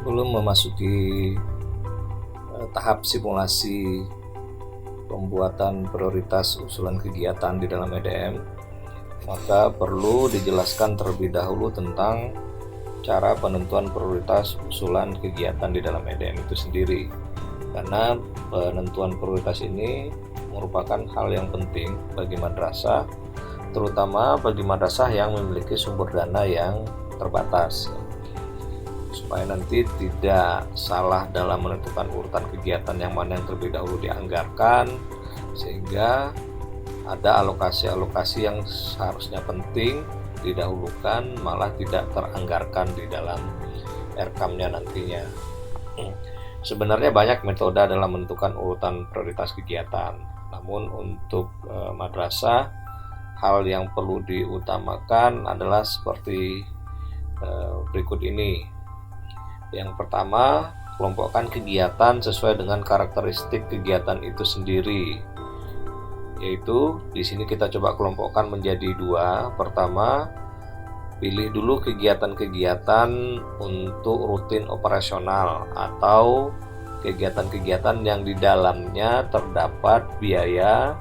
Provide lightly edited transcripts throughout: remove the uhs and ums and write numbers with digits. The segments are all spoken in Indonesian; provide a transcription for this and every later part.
Sebelum memasuki tahap simulasi pembuatan prioritas usulan kegiatan di dalam EDM, maka perlu dijelaskan terlebih dahulu tentang cara penentuan prioritas usulan kegiatan di dalam EDM itu sendiri. Karena penentuan prioritas ini merupakan hal yang penting bagi madrasah, terutama bagi madrasah yang memiliki sumber dana yang terbatas, supaya nanti tidak salah dalam menentukan urutan kegiatan yang mana yang terlebih dahulu dianggarkan, sehingga ada alokasi-alokasi yang seharusnya penting didahulukan malah tidak teranggarkan di dalam RKAM-nya nantinya. Sebenarnya banyak metode dalam menentukan urutan prioritas kegiatan, namun untuk madrasah hal yang perlu diutamakan adalah seperti berikut ini. Yang pertama, kelompokkan kegiatan sesuai dengan karakteristik kegiatan itu sendiri. Yaitu di sini kita coba kelompokkan menjadi dua. Pertama, pilih dulu kegiatan-kegiatan untuk rutin operasional atau kegiatan-kegiatan yang di dalamnya terdapat biaya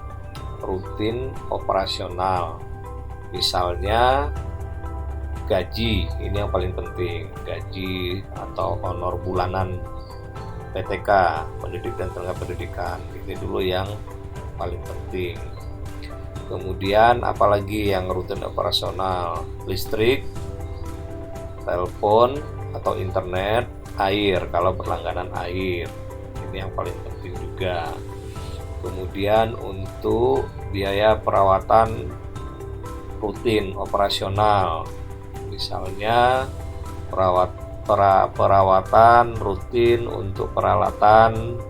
rutin operasional. Misalnya gaji, ini yang paling penting, gaji atau honor bulanan PTK, pendidik dan tenaga pendidikan, ini dulu yang paling penting. Kemudian apalagi yang rutin operasional, listrik, telepon atau internet, air kalau berlangganan air, ini yang paling penting juga. Kemudian untuk biaya perawatan rutin operasional, misalnya perawatan rutin untuk peralatan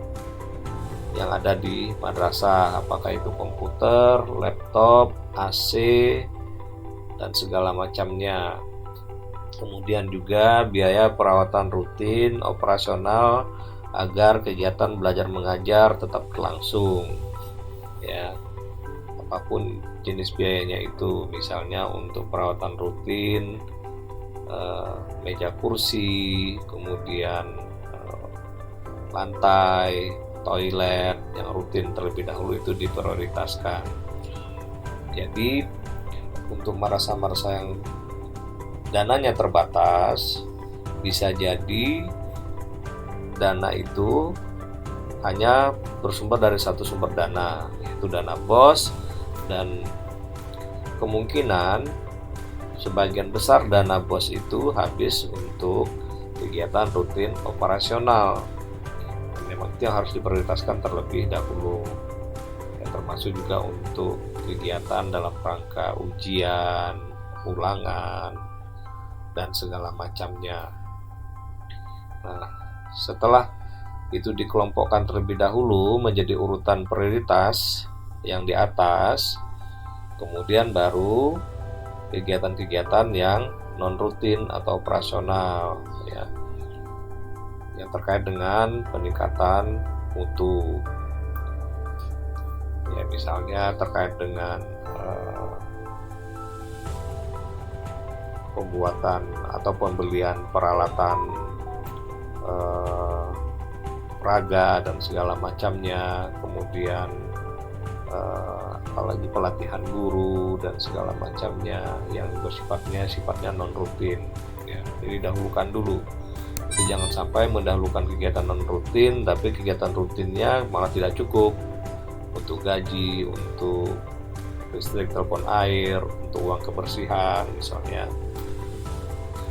yang ada di madrasah, apakah itu komputer, laptop, AC, dan segala macamnya. Kemudian juga biaya perawatan rutin operasional agar kegiatan belajar mengajar tetap berlangsung, ya, apapun jenis biayanya itu, misalnya untuk perawatan rutin meja kursi, kemudian lantai, toilet yang rutin terlebih dahulu itu diprioritaskan. Jadi untuk madrasah-madrasah yang dananya terbatas, bisa jadi dana itu hanya bersumber dari satu sumber dana, yaitu dana BOS, dan kemungkinan sebagian besar dana BOS itu habis untuk kegiatan rutin operasional. Memang itu yang harus diprioritaskan terlebih dahulu, ya, termasuk juga untuk kegiatan dalam rangka ujian, ulangan, dan segala macamnya. Nah, setelah itu dikelompokkan terlebih dahulu menjadi urutan prioritas yang di atas, kemudian baru kegiatan-kegiatan yang non rutin atau operasional, ya, yang terkait dengan peningkatan mutu, ya, misalnya terkait dengan pembuatan atau pembelian peralatan raga dan segala macamnya, kemudian apalagi pelatihan guru dan segala macamnya yang sifatnya non rutin, ya, jadi dahulukan dulu. Jadi jangan sampai mendahulukan kegiatan non rutin tapi kegiatan rutinnya malah tidak cukup untuk gaji, untuk listrik, telepon, air, untuk uang kebersihan misalnya.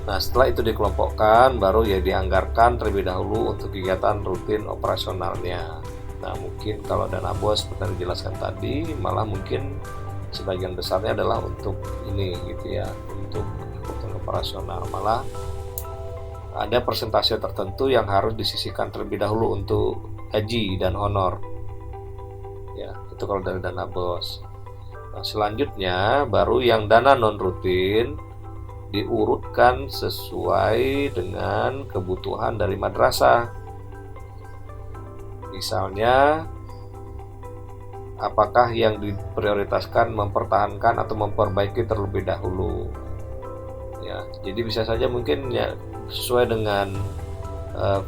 Nah, setelah itu dikelompokkan, baru ya dianggarkan terlebih dahulu untuk kegiatan rutin operasionalnya. Nah, mungkin kalau dana BOS seperti dijelaskan tadi, malah mungkin sebagian besarnya adalah untuk ini, gitu ya, untuk rutin operasional. Malah ada persentase tertentu yang harus disisihkan terlebih dahulu untuk gaji dan honor, ya, itu kalau dari dana BOS. Nah, selanjutnya baru yang dana non rutin diurutkan sesuai dengan kebutuhan dari madrasah. Misalnya, apakah yang diprioritaskan mempertahankan atau memperbaiki terlebih dahulu, ya, jadi bisa saja mungkin ya sesuai dengan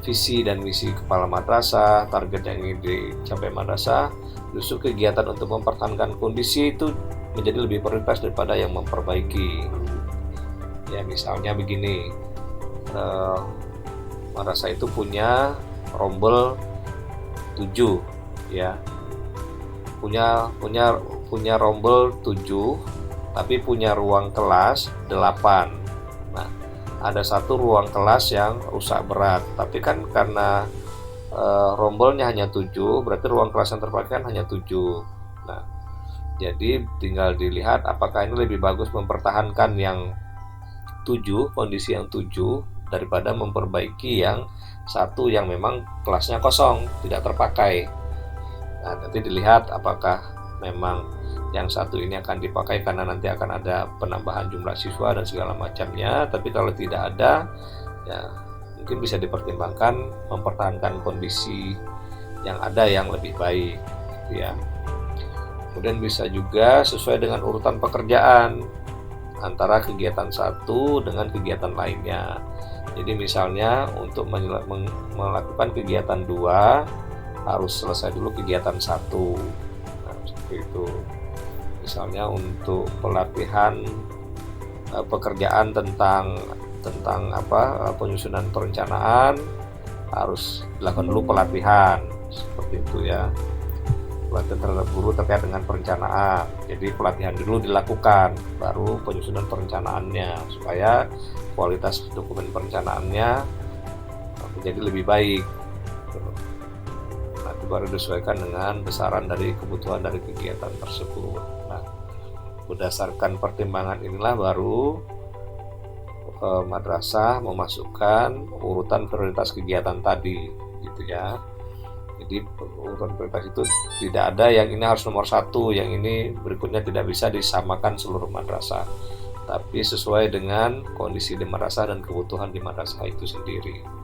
visi dan misi kepala madrasah, target yang ingin dicapai madrasah, justru kegiatan untuk mempertahankan kondisi itu menjadi lebih prioritas daripada yang memperbaiki. Ya misalnya begini, madrasah itu punya rombel 7 ya, punya rombel 7 tapi punya ruang kelas 8. Nah, ada satu ruang kelas yang rusak berat, tapi kan karena rombelnya hanya 7, berarti ruang kelas yang terpakai kan hanya 7. Nah, jadi tinggal dilihat apakah ini lebih bagus mempertahankan yang 7, kondisi yang 7 daripada memperbaiki yang satu yang memang kelasnya kosong, tidak terpakai. Nah, nanti dilihat apakah memang yang satu ini akan dipakai karena nanti akan ada penambahan jumlah siswa dan segala macamnya. Tapi kalau tidak ada, ya mungkin bisa dipertimbangkan mempertahankan kondisi yang ada yang lebih baik, gitu ya. Kemudian bisa juga sesuai dengan urutan pekerjaan antara kegiatan satu dengan kegiatan lainnya. Jadi misalnya untuk melakukan kegiatan 2 harus selesai dulu kegiatan 1. Nah, seperti itu. Misalnya untuk pelatihan pekerjaan tentang penyusunan perencanaan harus dilakukan dulu pelatihan, seperti itu ya. Pelatihan terhadap guru terkait dengan perencanaan. Jadi pelatihan dulu dilakukan, baru penyusunan perencanaannya supaya kualitas dokumen perencanaannya menjadi lebih baik. Nanti baru disesuaikan dengan besaran dari kebutuhan dari kegiatan tersebut. Nah, berdasarkan pertimbangan inilah baru madrasah memasukkan urutan prioritas kegiatan tadi, gitu ya. Jadi urutan prioritas itu tidak ada yang ini harus nomor 1, yang ini berikutnya tidak bisa disamakan seluruh madrasah, tapi sesuai dengan kondisi di madrasah dan kebutuhan di madrasah itu sendiri.